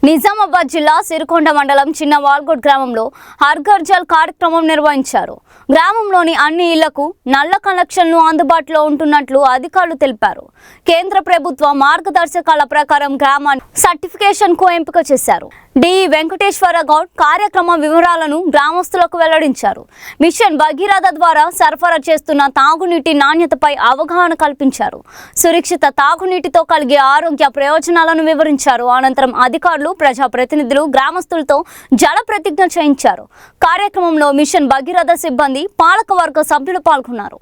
నిజామాబాద్ జిల్లా సిరికొండ మండలం చిన్న వాల్గోడ్ గ్రామంలో హర్ ఘర్ జల్ కార్యక్రమం నిర్వహించారు. గ్రామంలోని అన్ని ఇళ్లకు నల్ల కనెక్షన్లు అందుబాటులో ఉంటున్నట్లు అధికారులు తెలిపారు. కేంద్ర ప్రభుత్వ మార్గదర్శకాల ప్రకారం గ్రామాన్ని సర్టిఫికేషన్ కు ఎంపిక చేశారు. డి వెంకటేశ్వర గౌడ్ కార్యక్రమ వివరాలను గ్రామస్తులకు వెల్లడించారు. మిషన్ భగీరథ ద్వారా సరఫరా చేస్తున్న తాగునీటి నాణ్యతపై అవగాహన కల్పించారు. సురక్షిత తాగునీటితో కలిగే ఆరోగ్య ప్రయోజనాలను వివరించారు. అనంతరం అధికారులు, ప్రజాప్రతినిధులు గ్రామస్తులతో జల ప్రతిజ్ఞ చేయించారు. కార్యక్రమంలో మిషన్ భగీరథ సిబ్బంది, పాలకవర్గ సభ్యులు పాల్గొన్నారు.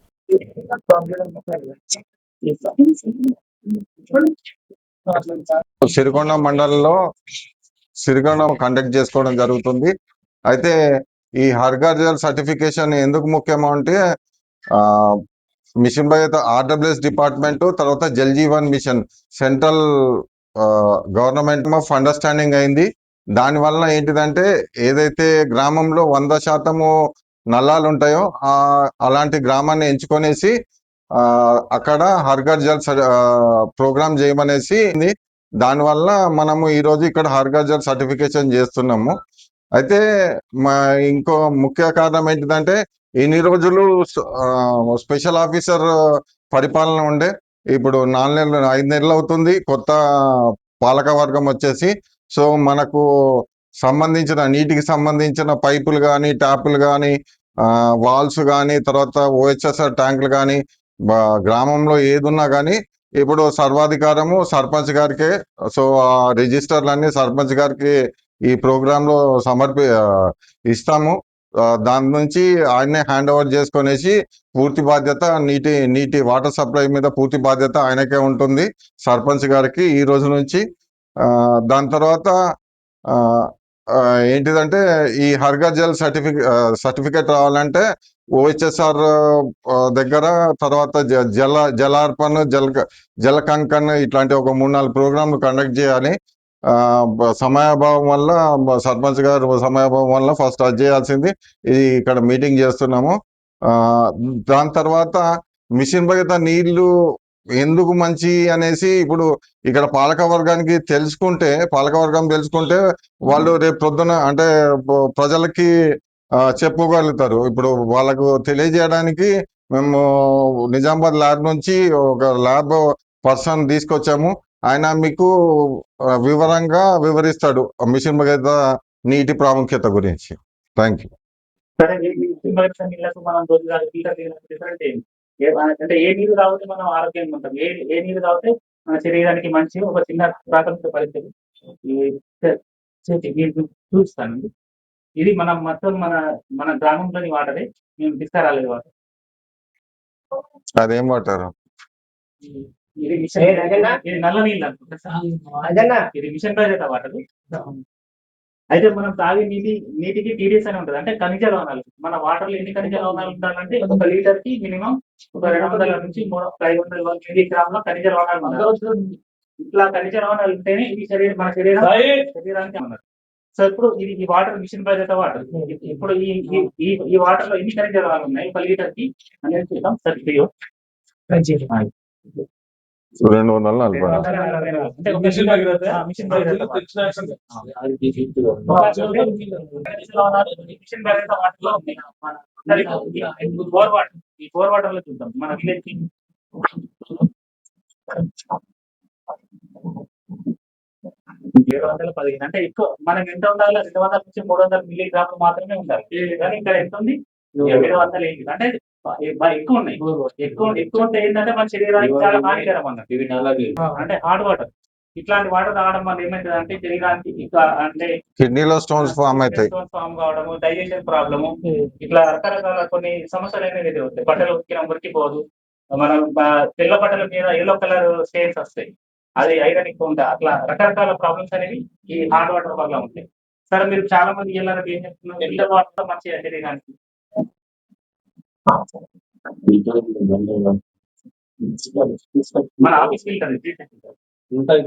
సిరికొండ మండలంలో సిరికొండ కండక్ట్ చేసుకోవడం జరుగుతుంది. అయితే ఈ హర్ ఘర్ జల్ సర్టిఫికేషన్ ఎందుకు ముఖ్యమో అంటే మిషన్ భగీరథ ఆర్డబ్ల్యూఎస్ డిపార్ట్మెంట్, తర్వాత Jal Jeevan mission central government of understanding అయింది. దానివల్ల ఏంటిదంటే ఏదైతే గ్రామంలో 100% నల్లాలు ఉంటాయో అలాంటి గ్రామాన్ని ఎంచుకొనేసి అక్కడ హర్ ఘర్ జల్ ప్రోగ్రామ్ చేయమనేసి దానివల్ల మనము ఈరోజు ఇక్కడ హర్ ఘర్ జల్ సర్టిఫికేషన్ చేస్తున్నాము. అయితే ఇంకో ముఖ్య కారణం ఏంటిదంటే ఇన్ని రోజులు స్పెషల్ ఆఫీసర్ పరిపాలన ఉండే, ఇప్పుడు 5 నెలలు అవుతుంది కొత్త పాలక వర్గం వచ్చేసి. సో మనకు సంబంధించిన నీటికి సంబంధించిన పైపులు కానీ, ట్యాపులు కానీ, వాల్స్ కానీ, తర్వాత ఓహెచ్ఎస్ఆర్ ట్యాంకులు కానీ, గ్రామంలో ఏదున్నా కానీ ఇప్పుడు సర్వాధికారము సర్పంచ్ గారికే. సో ఆ రిజిస్టర్లన్నీ సర్పంచ్ గారికి ఈ ప్రోగ్రామ్ లో ఇస్తాము. దాని నుంచి ఆయనే హ్యాండ్ ఓవర్ చేసుకునేసి పూర్తి బాధ్యత నీటి వాటర్ సప్లై మీద పూర్తి బాధ్యత ఆయనకే ఉంటుంది, సర్పంచ్ గారికి ఈ రోజు నుంచి. దాని తర్వాత ఏంటిదంటే ఈ హర్ ఘర్ జల్ సర్టిఫికేట్ రావాలంటే ఓహెచ్ఎస్ఆర్ దగ్గర, తర్వాత జలార్పణ, జలకంకన్ ఇట్లాంటి ఒక 3-4 ప్రోగ్రాంలు కండక్ట్ చేయాలి. సమయాభావం వల్ల సర్పంచ్ గారు సమయాభావం వల్ల ఫస్ట్ అది చేయాల్సింది ఇది ఇక్కడ మీటింగ్ చేస్తున్నాము. దాని తర్వాత మిషన్ భగీరథ నీళ్లు ఎందుకు మంచి అనేసి ఇప్పుడు ఇక్కడ పాలకవర్గం తెలుసుకుంటే వాళ్ళు రేపు పొద్దున అంటే ప్రజలకి చెప్పుకోగలుగుతారు. ఇప్పుడు వాళ్ళకు తెలియజేయడానికి మేము నిజామాబాద్ ల్యాబ్ నుంచి ఒక ల్యాబ్ పర్సన్ తీసుకొచ్చాము. ఆయన మీకు వివరంగా వివరిస్తాడు మిషన్ భగీరథ నీటి ప్రాముఖ్యత గురించి. Thank you. అంటే ఏ నీరు తాగితే మనం ఆరోగ్యంగా ఉంటాం, ఏ నీరు తాగితే మన శరీరానికి మంచి. ఒక చిన్న ప్రాథమిక పరిస్థితి చూస్తానండి. ఇది మనం మొత్తం మన గ్రామంలోని వాటరే, మేము తీసుకురాలేదు వాటర్. అదేం వాటర్? ఇది నల్ల నీళ్ళు అనుకుంటా, ఇది మిషన్ భగీరథ వాటర్. అయితే మనం తాగే నీటికి టీడీఎస్ అని ఉంటుంది, అంటే ఖనిజ లవణాలు. మన వాటర్ లో ఎన్ని ఖనిజ లవణాలు ఉండాలంటే 1 లీటర్ కి మినిమం ఒక 200 నుంచి 500 మిల్లీగ్రాముల ఖనిజ లవణాలు ఉండాలి. ఇట్లా ఖనిజ లవణాలు ఉంటేనే ఇది మన శరీరానికి అన్నారు. సో ఇప్పుడు ఇది ఈ వాటర్ మిషన్ భగీరథ వాటర్. ఇప్పుడు ఈ వాటర్ లో ఎన్ని ఖనిజ లవణాలు ఉన్నాయి 1 లీటర్ కి అనేది చూద్దాం. సార్ 240. ఈ 4 వాటర్ లో చూద్దాం మన విలేజ్ కి. అంటే ఎక్కువ మనం ఎంత ఉండాలి, 200 నుంచి 300 మిల్లీగ్రాములు మాత్రమే ఉండాలి. కానీ ఇక్కడ ఎంత ఉంది, 700. అంటే ఎక్కువ ఉన్నాయి. ఎక్కువ ఉంటే ఏంటంటే మన శరీరానికి చాలా హానికరం అన్నట్టు. అంటే హార్డ్ వాటర్, ఇట్లాంటి వాటర్ తాగడం వల్ల ఏమైతుంది అంటే శరీరానికి అంటే కిడ్నీలో స్టోన్స్ ఫామ్ అవుతాయి, ఫామ్ కావడము, డైజెషన్ ప్రాబ్లము, ఇట్లా రకరకాల కొన్ని సమస్యలు అనేది వస్తాయి. బట్టలు ఉతికిన మురికిపోదు, మనం తెల్ల బట్టల మీద ఎల్లో కలర్ స్టెయిన్స్ వస్తాయి, అది ఐరన్ ఎక్కువ ఉంటాయి. అట్లా రకరకాల ప్రాబ్లమ్స్ అనేవి ఈ హార్డ్ వాటర్ వల్ల ఉంటాయి. సరే మీరు చాలా మంది వెళ్ళాలని ఏం చెప్తున్నారు, ఫిల్టర్ వాటర్ మంచిగా శరీరానికి. మన office filter filter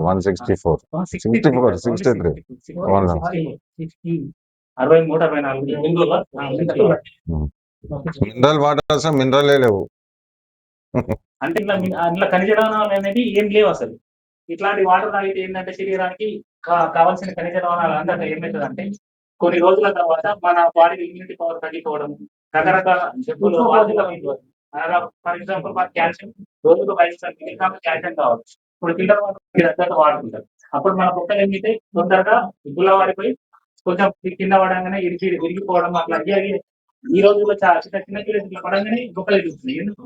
164 63 mineral waters మినరలే లేవు. అంటే ఇంట్లో ఖనిజ లవణాలు అనేది ఏం లేవు అసలు. ఇట్లాంటి వాటర్ తాగితే ఏంటంటే శరీరానికి కావాల్సిన ఖనిజ లవణాలు అందక ఏమవుతుందంటే కొన్ని రోజుల తర్వాత మన బాడీ ఇమ్యూనిటీ పవర్ తగ్గిపోవడం, రకరకాల జబ్బులు ఫర్ ఎగ్జాంపుల్ మన క్యాల్షియం రోజుకు 5 మిల్లీగ్రామ్ క్యాల్షియం కావాలి. ఇప్పుడు ఫిల్టర్ వాటర్ వాడుకుంటారు. అప్పుడు మన బొక్కలు ఏమైతే తొందరగా గుల్లవారిపోయి కొంచెం కింద పడంగానే విరిగిపోవడం అట్లా అయ్యి ఈ రోజుల్లో చిన్న పిల్లలు ఇట్లా పడంగానే బొక్కలు ఎదుగుతున్నాయి. ఎందుకు?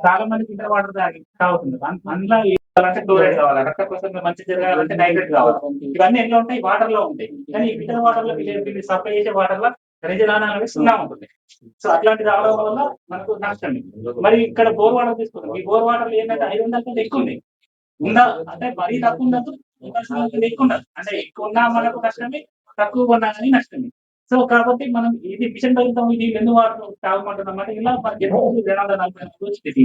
చాలా మంది ఫిల్టర్ వాటర్ తాగుతున్నారు. అందులో అంటే క్లోరైడ్ కావాలి, రక్త కోసం మంచి జరగాలంటే నైట్రేట్ కావాలి. ఇవన్నీ ఎట్లా ఉంటాయి? వాటర్ లో ఉంటాయి. కానీ ఈ ఫిల్టర్ వాటర్ లో సప్లై చేసే వాటర్ లో ఖనిజ లవణాలు సున్నా ఉంటుంది. సో అట్లాంటి రావడం వల్ల మనకు నష్టం. మరి ఇక్కడ బోర్ వాటర్ తీసుకుంటాం. ఈ బోర్ వాటర్ ఏంటంటే 500 కంటే ఎక్కువ ఉంది. ఉందా అంటే మరీ తక్కువ ఉండదు, ఎక్కువ ఉండదు. అంటే ఎక్కువ ఉన్నా మనకు నష్టమే, తక్కువ ఉన్నా కానీ నష్టమే. సో కాబట్టి మనం ఇది మిషన్ ఫలితం ఇది ఎందుకు వాటర్ తాగమంటున్నాం అంటే ఇలా మనకి 244 వచ్చింది.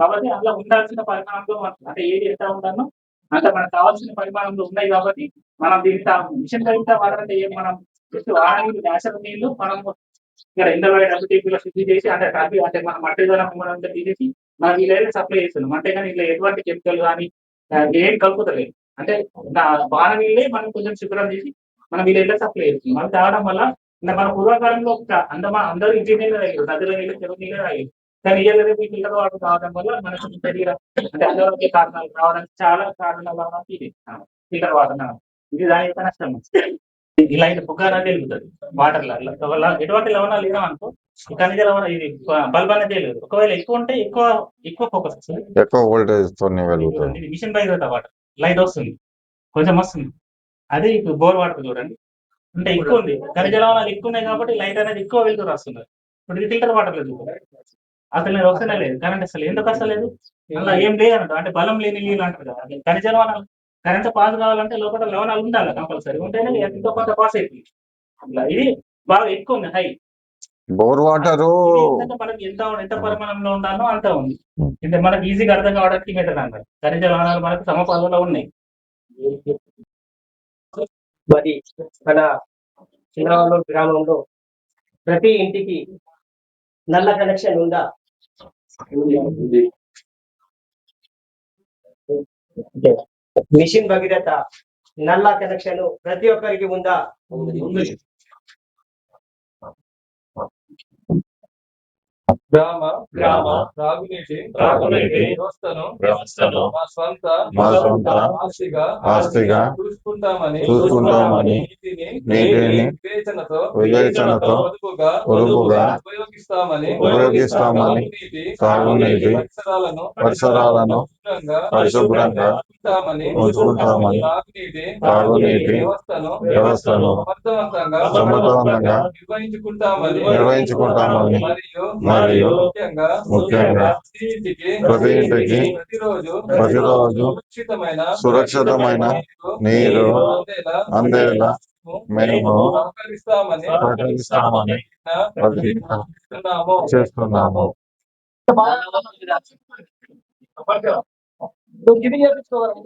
కాబట్టి అందులో ఉండాల్సిన పరిమాణంలో అంటే ఏది ఎంత ఉండాలో అంత మనకు కావాల్సిన పరిమాణంలో ఉన్నాయి. కాబట్టి మనం దీన్ని మిషన్ ఫలితం వాడాలంటే ఏం మనం జస్ట్ వాడడానికి నేచురల్ నీళ్లు మనం ఇక్కడ ఇంటర్వ్యూ శుద్ధి చేసి అంటే ట్రాఫీ అంటే మన మట్టి ద్వారా తీసేసి మనం ఈ లైన్ సప్లై చేస్తున్నాం. అంటే కానీ ఇలా ఎటువంటి కెమికల్ కానీ ఏం కలుపుతలేదు. అంటే బాణ నీళ్ళే మనం కొంచెం శుభ్రం చేసి మనం ఈ లైన్ సప్లై చేస్తున్నాం. అది తాగడం వల్ల మన పూర్వకాలంలో అందరూ ఇంటి నీళ్ళు తాగారు, నదుల నీళ్ళు, చెరువు నీళ్ళు తాగారు. కానీ ఇయ్యాల రేపు ఈ ఫిల్టర్ వాటర్ తాగడం వల్ల మనకు శరీరం అంటే అనారోగ్య కారణాలు రావడానికి చాలా కారణాలు ఇది ఫిల్టర్ వాటర్. ఇది దాని యొక్క నష్టం. ఇలా ఇది పుకారాన్ని వెళ్తుంది వాటర్ వల్ల ఎటువంటి లవణాలు లేవనుకో ఖనిజ లవణ ఇది బల్బ్ అనేది లేదు. ఒకవేళ ఎక్కువ ఉంటే ఎక్కువ ఫోకస్ వస్తుంది, ఎక్కువ వోల్టేజ్ తోనే వెలుగుతుంది. ఇది మిషన్ బై వాటర్ లైట్ వస్తుంది, కొంచెం వస్తుంది. అదే ఇప్పుడు బోర్ వాటర్ చూడండి, అంటే ఎక్కువ ఉంది, ఖనిజ లవణాలు ఎక్కువ ఉన్నాయి కాబట్టి లైట్ అనేది ఎక్కువ వెళ్తూ వస్తుంది. ఇప్పుడు ఇది ఫిల్టర్ వాటర్ లేదు, అసలు నేను వస్తూనే లేదు కరెంట్. అసలు ఎందుకు వస్తలేదు? అలా ఏం లేదంట, అంటే బలం లేని నీళ్ళు అంటారు కదా. ఖనిజ లవణాలు కరెంట్ పాస్ కావాలంటే లోపల లవణాలు ఉండాలి, కంపల్సరీ ఉంటేనే ఎంతో కొంత పాస్ అవుతుంది. అట్లా ఇది బాగా ఎక్కువ ఉంది, హై. బోర్ వాటర్ మనకి ఎంత పరిమాణంలో ఉండాలో అంత ఉంది. అంటే మనకి ఈజీగా అర్థం కావడానికి మెథడ్ అంటారు. ఖనిజ లవణాలు మనకు సమపాలలో ఉన్నాయి. మరి మన చంద్రబాబు గ్రామంలో ప్రతి ఇంటికి నల్ల కనెక్షన్ ఉందా? మిషన్ భగీరథ నల్ల కనెక్షన్ ప్రతి ఒక్కరికి ఉందా? గ్రామ త్రాగునీటి వ్యవస్థను మా సొంత ఆస్తిగా చూసుకుంటామని నీటిని వివేచనతో పొదుపుగా ఉపయోగిస్తామని సాగునీటి పరిసరాలను పరిశుభ్రంగా ఉంచుకుంటామని తాగునీటి వ్యవస్థను సమర్థవంతంగా నిర్వహించుకుంటామని మరియు ముఖ్యంగా ప్రతి ఇంటికి ప్రతిరోజు సురక్షితమైన నీరు అందేలా మేము సహకరిస్తామని చేస్తున్నాము. ఇది చేపించుకోవాలి.